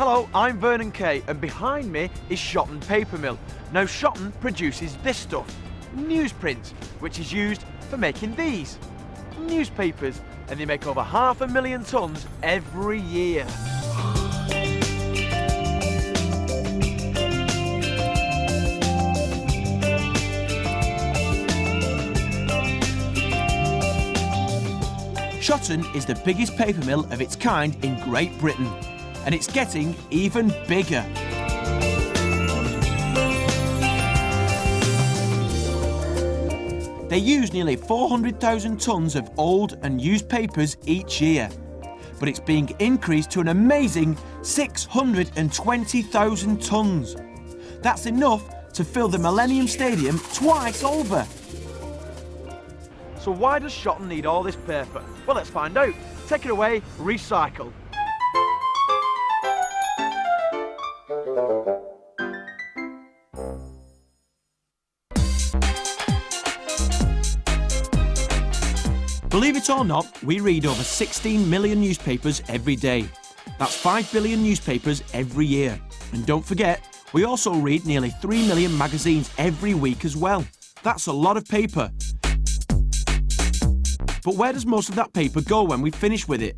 Hello, I'm Vernon Kay, and behind me is Shotton Paper Mill. Now Shotton produces this stuff, newsprint, which is used for making these newspapers, and they make over 500,000 tonnes every year. Shotton is the biggest paper mill of its kind in Great Britain, and it's getting even bigger. They use nearly 400,000 tonnes of old and used papers each year, but it's being increased to an amazing 620,000 tonnes. That's enough to fill the Millennium Stadium twice over. So why does Shotton need all this paper? Well, let's find out. Take it away, recycle. Believe it or not, we read over 16 million newspapers every day. That's 5 billion newspapers every year. And don't forget, we also read nearly 3 million magazines every week as well. That's a lot of paper. But where does most of that paper go when we finish with it?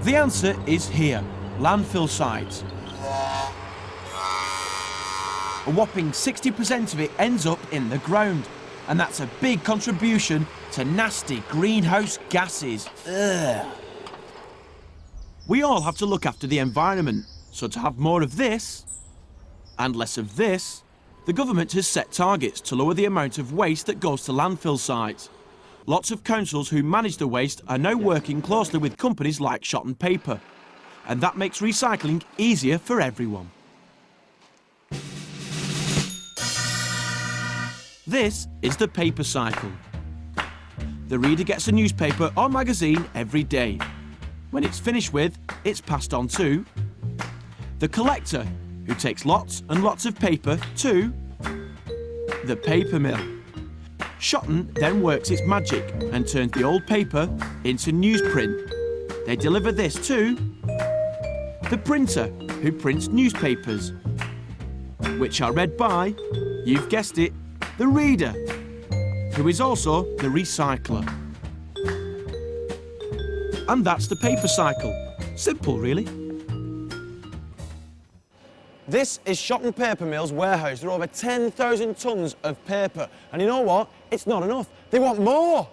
The answer is here, landfill sites. A whopping 60% of it ends up in the ground, and that's a big contribution to nasty greenhouse gases. Ugh. We all have to look after the environment, so to have more of this and less of this, the government has set targets to lower the amount of waste that goes to landfill sites. Lots of councils who manage the waste are now working closely with companies like Shotton Paper, and that makes recycling easier for everyone. This is the paper cycle. The reader gets a newspaper or magazine every day. When it's finished with, it's passed on to the collector, who takes lots and lots of paper to the paper mill. Shotton then works its magic and turns the old paper into newsprint. They deliver this to the printer, who prints newspapers, which are read by, you've guessed it, the reader, who is also the recycler. And that's the paper cycle. Simple, really. This is Shotton Paper Mill's warehouse. There are over 10,000 tonnes of paper. And you know what? It's not enough. They want more.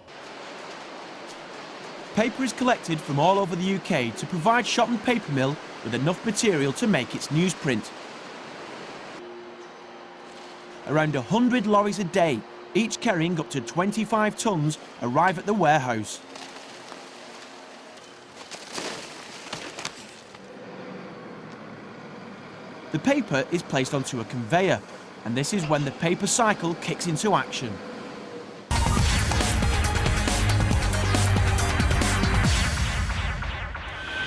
Paper is collected from all over the UK to provide Shotton Paper Mill with enough material to make its newsprint. Around 100 lorries a day, each carrying up to 25 tonnes, arrive at the warehouse. The paper is placed onto a conveyor, and this is when the paper cycle kicks into action.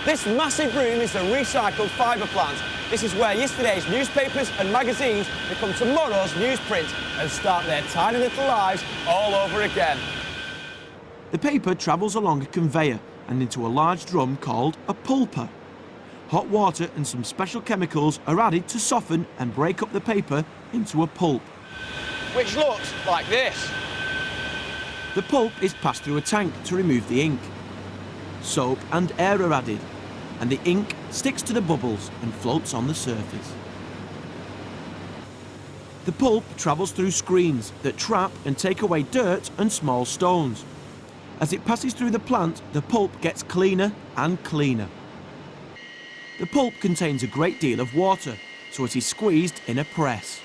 This massive room is the recycled fibre plant. This is where yesterday's newspapers and magazines become tomorrow's newsprint and start their tiny little lives all over again. The paper travels along a conveyor and into a large drum called a pulper. Hot water and some special chemicals are added to soften and break up the paper into a pulp, which looks like this. The pulp is passed through a tank to remove the ink. Soap and air are added, and the ink sticks to the bubbles and floats on the surface. The pulp travels through screens that trap and take away dirt and small stones. As it passes through the plant, the pulp gets cleaner and cleaner. The pulp contains a great deal of water, so it is squeezed in a press.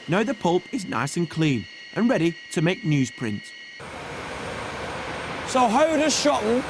Now the pulp is nice and clean and ready to make newsprint. So how does Shotton